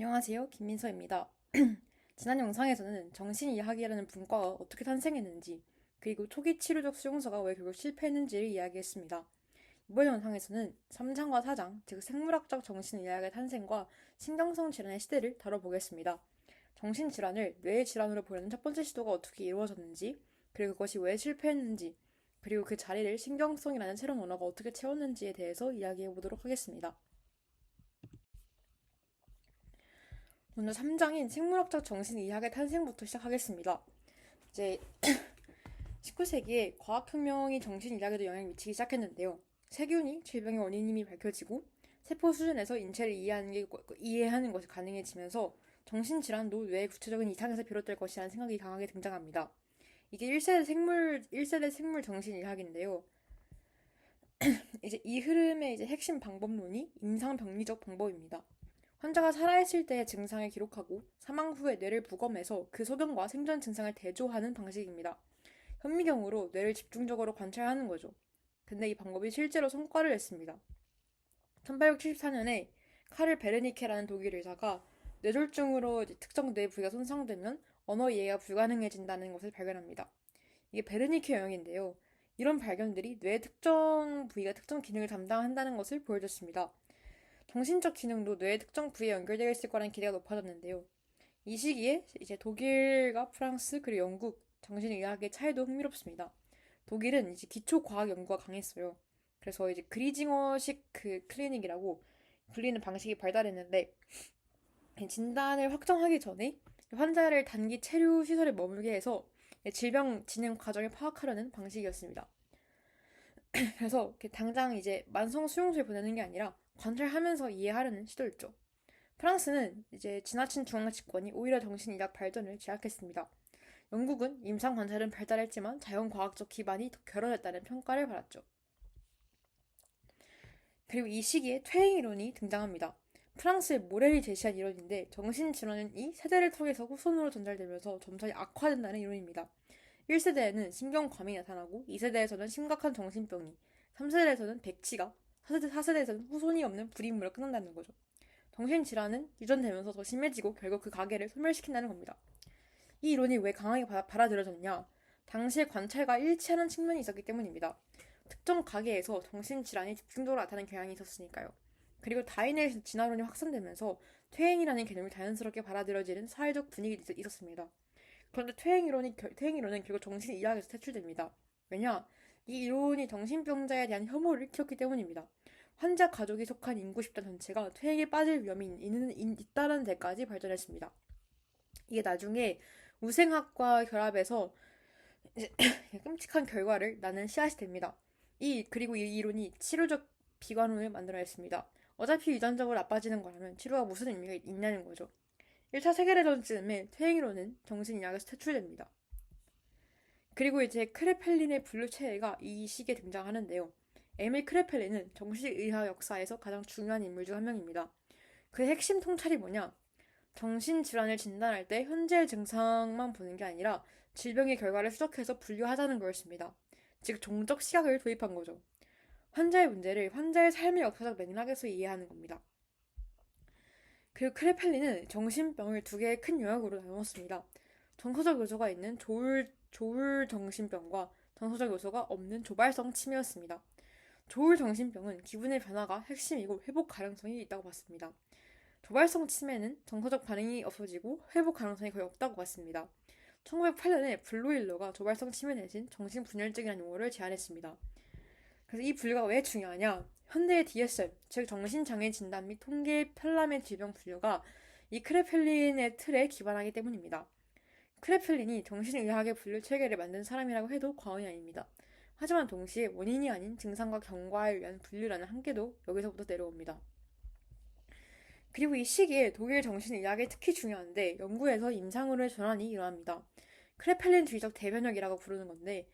안녕하세요. 김민서입니다. 지난 영상에서는 정신의학이라는 분과가 어떻게 탄생했는지, 그리고 초기 치료적 수용소가 왜 결국 실패했는지를 이야기했습니다. 이번 영상에서는 3장과 4장, 즉 생물학적 정신의학의 탄생과 신경성 질환의 시대를 다뤄보겠습니다. 정신질환을 뇌의 질환으로 보려는 첫 번째 시도가 어떻게 이루어졌는지, 그리고 그것이 왜 실패했는지, 그리고 그 자리를 신경성이라는 새로운 언어가 어떻게 채웠는지에 대해서 이야기해보도록 하겠습니다. 먼저 3장인 생물학적 정신의학의 탄생부터 시작하겠습니다. 이제 19세기에 과학혁명이 정신의학에도 영향을 미치기 시작했는데요. 세균이 질병의 원인임이 밝혀지고 세포 수준에서 인체를 이해하는 것이 가능해지면서 정신질환도 뇌의 구체적인 이상에서 비롯될 것이라는 생각이 강하게 등장합니다. 이게 1세대 생물 정신의학인데요. 이제 이 흐름의 핵심 방법론이 임상병리적 방법입니다. 환자가 살아있을 때의 증상을 기록하고 사망 후에 뇌를 부검해서 그 소견과 생전 증상을 대조하는 방식입니다. 현미경으로 뇌를 집중적으로 관찰하는 거죠. 근데 이 방법이 실제로 성과를 냈습니다. 1874년에 카를 베르니케라는 독일 의사가 뇌졸중으로 특정 뇌 부위가 손상되면 언어 이해가 불가능해진다는 것을 발견합니다. 이게 베르니케 영역인데요. 이런 발견들이 뇌의 특정 부위가 특정 기능을 담당한다는 것을 보여줬습니다. 정신적 기능도 뇌의 특정 부위에 연결되어 있을 거라는 기대가 높아졌는데요. 이 시기에 이제 독일과 프랑스 그리고 영국 정신의학의 차이도 흥미롭습니다. 독일은 이제 기초 과학 연구가 강했어요. 그래서 이제 그리징어식 그 클리닉이라고 불리는 방식이 발달했는데 진단을 확정하기 전에 환자를 단기 체류 시설에 머물게 해서 질병 진행 과정을 파악하려는 방식이었습니다. 그래서 당장 이제 만성 수용소에 보내는 게 아니라 관찰하면서 이해하려는 시도였죠. 프랑스는 이제 지나친 중앙집권이 오히려 정신의학 발전을 제약했습니다. 영국은 임상 관찰은 발달했지만 자연과학적 기반이 더 결여됐다는 평가를 받았죠. 그리고 이 시기에 퇴행 이론이 등장합니다. 프랑스의 모렐이 제시한 이론인데 정신질환이 세대를 통해서 후손으로 전달되면서 점차 악화된다는 이론입니다. 1세대에는 신경과민이 나타나고 2세대에서는 심각한 정신병이, 3세대에서는 백치가, 4세대에서는 후손이 없는 불임으로 끝난다는 거죠. 정신질환은 유전되면서 더 심해지고 결국 그 가게를 소멸시킨다는 겁니다. 이 이론이 왜 강하게 받아들여졌냐? 당시의 관찰과 일치하는 측면이 있었기 때문입니다. 특정 가게에서 정신질환이 집중적으로 나타나는 경향이 있었으니까요. 그리고 다인의 진화론이 확산되면서 퇴행이라는 개념이 자연스럽게 받아들여지는 사회적 분위기도 있었습니다. 그런데 퇴행이론은 결국 정신의학에서 퇴출됩니다. 왜냐? 이 이론이 정신병자에 대한 혐오를 키웠기 때문입니다. 환자 가족이 속한 인구 집단 전체가 퇴행에 빠질 위험이 있다는 데까지 발전했습니다. 이게 나중에 우생학과 결합해서 끔찍한 결과를 낳는 씨앗이 됩니다. 그리고 이 이론이 치료적 비관론을 만들어냈습니다. 어차피 유전적으로 나빠지는 거라면 치료가 무슨 의미가 있냐는 거죠. 1차 세계대전쯤에 퇴행이론은 정신의학에서 퇴출됩니다. 그리고 이제 크레펠린의 분류체계가 이 시기에 등장하는데요. 에밀 크레펠린은 정신의학 역사에서 가장 중요한 인물 중 한 명입니다. 그의 핵심 통찰이 뭐냐? 정신질환을 진단할 때 현재의 증상만 보는 게 아니라 질병의 결과를 추적해서 분류하자는 거였습니다. 즉 종적 시각을 도입한 거죠. 환자의 문제를 환자의 삶의 역사적 맥락에서 이해하는 겁니다. 그리고 크레펠리는 정신병을 두 개의 큰 영역으로 나누었습니다. 정서적 요소가 있는 조울 정신병과 정서적 요소가 없는 조발성 치매였습니다. 조울 정신병은 기분의 변화가 핵심이고 회복 가능성이 있다고 봤습니다. 조발성 치매는 정서적 반응이 없어지고 회복 가능성이 거의 없다고 봤습니다. 1908년에 블루일러가 조발성 치매 대신 정신분열증이라는 용어를 제안했습니다. 그래서 이 분류가 왜 중요하냐? 현대의 DSM, 즉 정신장애 진단 및 통계 편람의 질병 분류가 이 크레펠린의 틀에 기반하기 때문입니다. 크레펠린이 정신의학의 분류 체계를 만든 사람이라고 해도 과언이 아닙니다. 하지만 동시에 원인이 아닌 증상과 경과를 위한 분류라는 한계도 여기서부터 내려옵니다. 그리고 이 시기에 독일 정신의학이 특히 중요한데 연구에서 임상으로의 전환이 일어납니다. 크레펠린 주의적 대변혁이라고 부르는 건데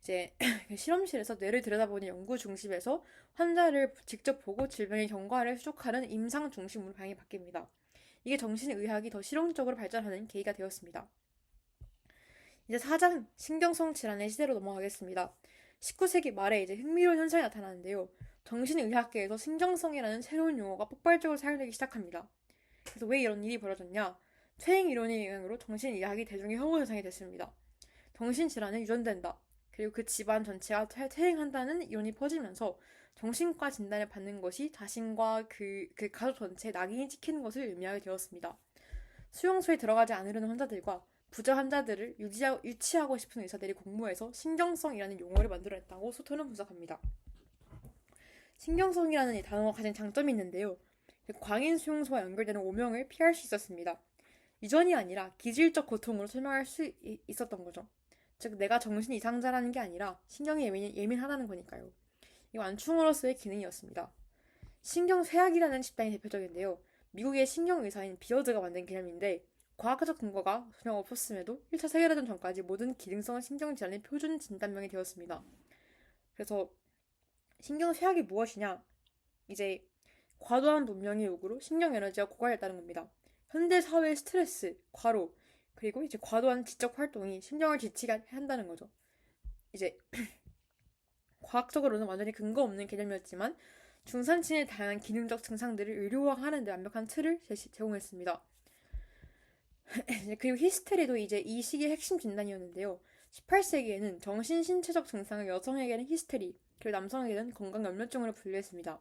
이제 실험실에서 뇌를 들여다보는 연구 중심에서 환자를 직접 보고 질병의 경과를 수족하는 임상 중심으로 방향이 바뀝니다. 이게 정신의학이 더 실용적으로 발전하는 계기가 되었습니다. 이제 4장 신경성 질환의 시대로 넘어가겠습니다. 19세기 말에 이제 흥미로운 현상이 나타나는데요. 정신의학계에서 신경성이라는 새로운 용어가 폭발적으로 사용되기 시작합니다. 그래서 왜 이런 일이 벌어졌냐? 퇴행 이론의 영향으로 정신의학이 대중의 혐오 대상이 됐습니다. 정신질환은 유전된다. 그리고 그 집안 전체가 퇴행한다는 이론이 퍼지면서 정신과 진단을 받는 것이 자신과 그 가족 전체에 낙인이 찍히는 것을 의미하게 되었습니다. 수용소에 들어가지 않으려는 환자들과 부자 환자들을 유치하고 싶은 의사들이 공모해서 신경성이라는 용어를 만들어냈다고 소토는 분석합니다. 신경성이라는 이 단어가 가진 장점이 있는데요. 광인 수용소와 연결되는 오명을 피할 수 있었습니다. 유전이 아니라 기질적 고통으로 설명할 수 있었던 거죠. 즉 내가 정신 이상자라는 게 아니라 신경이 예민하다는 거니까요. 이 완충으로서의 기능이었습니다. 신경쇠약이라는 집단이 대표적인데요. 미국의 신경의사인 비어드가 만든 개념인데 과학적 근거가 전혀 없었음에도 1차 세계대전 전까지 모든 기능성 신경질환의 표준 진단명이 되었습니다. 그래서 신경쇠약이 무엇이냐? 이제 과도한 문명의 요구로 신경에너지가 고갈했다는 겁니다. 현대 사회의 스트레스, 과로, 그리고 이제 과도한 지적 활동이 신경을 지치게 한다는 거죠. 이제 과학적으로는 완전히 근거 없는 개념이었지만 중산층의 다양한 기능적 증상들을 의료화하는 데 완벽한 틀을 제공했습니다. 그리고 히스테리도 이제 이 시기의 핵심 진단이었는데요. 18세기에는 정신 신체적 증상을 여성에게는 히스테리, 그리고 남성에게는 건강염려증으로 분류했습니다.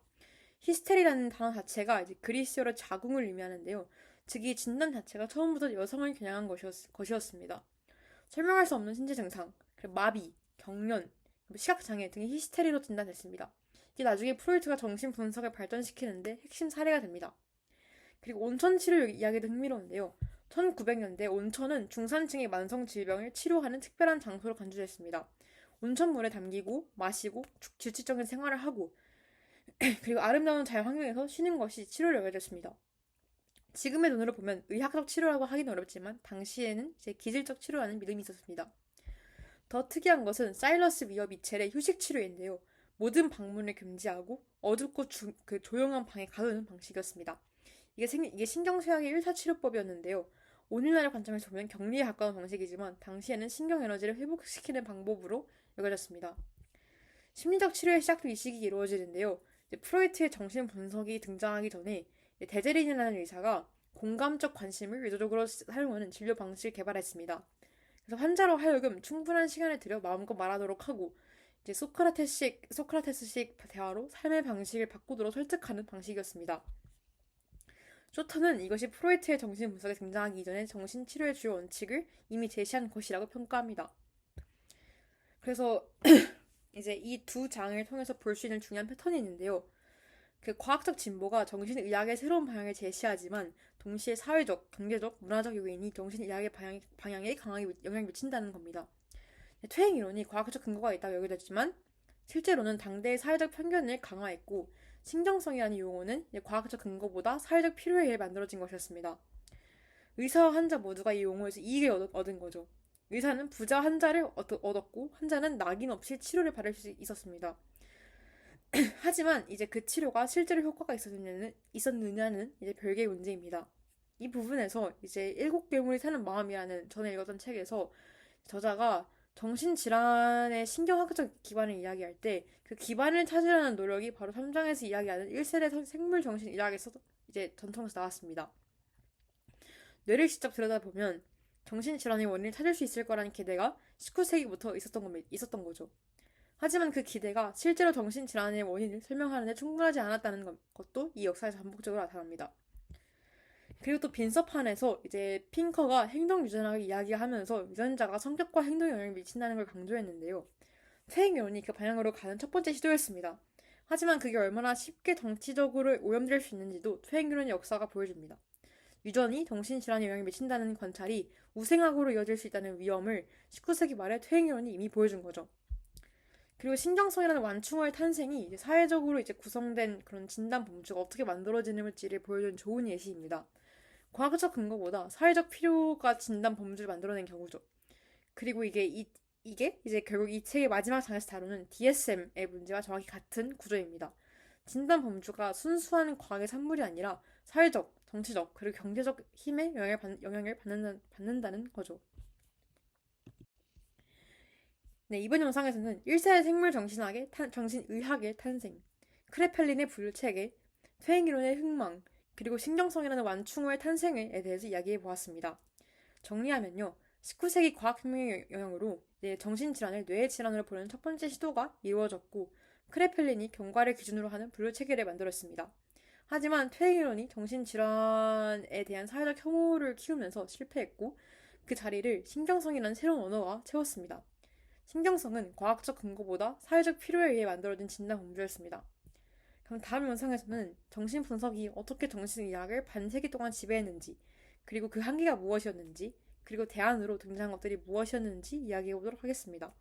히스테리라는 단어 자체가 이제 그리스어로 자궁을 의미하는데요. 즉 이 진단 자체가 처음부터 여성을 겨냥한 것이었습니다. 설명할 수 없는 신체 증상, 그리고 마비, 경련, 시각장애 등이 히스테리로 진단됐습니다. 이게 나중에 프로이트가 정신 분석을 발전시키는데 핵심 사례가 됩니다. 그리고 온천 치료 이야기도 흥미로운데요. 1900년대 온천은 중산층의 만성 질병을 치료하는 특별한 장소로 간주됐습니다. 온천물에 담기고 마시고 규칙적인 생활을 하고 그리고 아름다운 자연 환경에서 쉬는 것이 치료로 여겨졌습니다. 지금의 눈으로 보면 의학적 치료라고 하기는 어렵지만 당시에는 이제 기질적 치료라는 믿음이 있었습니다. 더 특이한 것은 사일러스 위어 미첼의 휴식 치료인데요. 모든 방문을 금지하고 어둡고 조용한 방에 가두는 방식이었습니다. 이게 신경쇠약의 1차 치료법이었는데요. 오늘날의 관점에서 보면 격리에 가까운 방식이지만 당시에는 신경 에너지를 회복시키는 방법으로 여겨졌습니다. 심리적 치료의 시작도 이 시기에 이루어지는데요. 프로이트의 정신 분석이 등장하기 전에 데제린이라는 의사가 공감적 관심을 의도적으로 사용하는 진료 방식을 개발했습니다. 그래서 환자로 하여금 충분한 시간을 들여 마음껏 말하도록 하고 이제 소크라테스식 대화로 삶의 방식을 바꾸도록 설득하는 방식이었습니다. 쇼터는 이것이 프로이트의 정신 분석에 등장하기 이전에 정신치료의 주요 원칙을 이미 제시한 것이라고 평가합니다. 그래서 이제 이 두 장을 통해서 볼 수 있는 중요한 패턴이 있는데요. 그 과학적 진보가 정신의학의 새로운 방향을 제시하지만 동시에 사회적, 경제적, 문화적 요인이 정신의학의 방향에 강하게 영향을 미친다는 겁니다. 퇴행 이론이 과학적 근거가 있다고 여겨졌지만 실제로는 당대의 사회적 편견을 강화했고 신경성이라는 용어는 과학적 근거보다 사회적 필요에 의해 만들어진 것이었습니다. 의사와 환자 모두가 이 용어에서 이익을 얻은 거죠. 의사는 부자 환자를 얻었고 환자는 낙인 없이 치료를 받을 수 있었습니다. 하지만 이제 그 치료가 실제로 효과가 있었느냐는 이제 별개의 문제입니다. 이 부분에서 이제 일곱 괴물이 사는 마음이라는 전에 읽었던 책에서 저자가 정신질환의 신경학적 기반을 이야기할 때 그 기반을 찾으려는 노력이 바로 3장에서 이야기하는 1세대 생물정신의학에서 이제 전통에서 나왔습니다. 뇌를 직접 들여다보면 정신질환의 원인을 찾을 수 있을 거라는 기대가 19세기부터 있었던 거죠. 하지만 그 기대가 실제로 정신질환의 원인을 설명하는 데 충분하지 않았다는 것도 이 역사에서 반복적으로 나타납니다. 그리고 또 빈서판에서 이제 핑커가 행동 유전학을 이야기하면서 유전자가 성격과 행동에 영향을 미친다는 걸 강조했는데요. 퇴행 이론이 그 방향으로 가는 첫 번째 시도였습니다. 하지만 그게 얼마나 쉽게 정치적으로 오염될 수 있는지도 퇴행 이론의 역사가 보여줍니다. 유전이 정신질환에 영향을 미친다는 관찰이 우생학으로 이어질 수 있다는 위험을 19세기 말에 퇴행 이론이 이미 보여준 거죠. 그리고 신경성이라는 완충어의 탄생이 이제 사회적으로 이제 구성된 그런 진단 범주가 어떻게 만들어지는지를 보여준 좋은 예시입니다. 과학적 근거보다 사회적 필요가 진단 범주를 만들어낸 경우죠. 그리고 이게 이제 결국 이 책의 마지막 장에서 다루는 DSM의 문제와 정확히 같은 구조입니다. 진단 범주가 순수한 과학의 산물이 아니라 사회적, 정치적, 그리고 경제적 힘에 영향을 받는다는 거죠. 네, 이번 영상에서는 1세대 생물 정신의학의 탄생, 크레펠린의 분류체계, 퇴행이론의 흥망, 그리고 신경성이라는 완충의 탄생에 대해서 이야기해 보았습니다. 정리하면요. 19세기 과학혁명의 영향으로 정신질환을 뇌의 질환으로 보는 첫 번째 시도가 이루어졌고 크레펠린이 경과를 기준으로 하는 분류 체계를 만들었습니다. 하지만 퇴행이론이 정신질환에 대한 사회적 혐오를 키우면서 실패했고 그 자리를 신경성이라는 새로운 언어가 채웠습니다. 신경성은 과학적 근거보다 사회적 필요에 의해 만들어진 진단 범주였습니다. 그럼 다음 영상에서는 정신분석이 어떻게 정신의학을 반세기 동안 지배했는지, 그리고 그 한계가 무엇이었는지, 그리고 대안으로 등장한 것들이 무엇이었는지 이야기해 보도록 하겠습니다.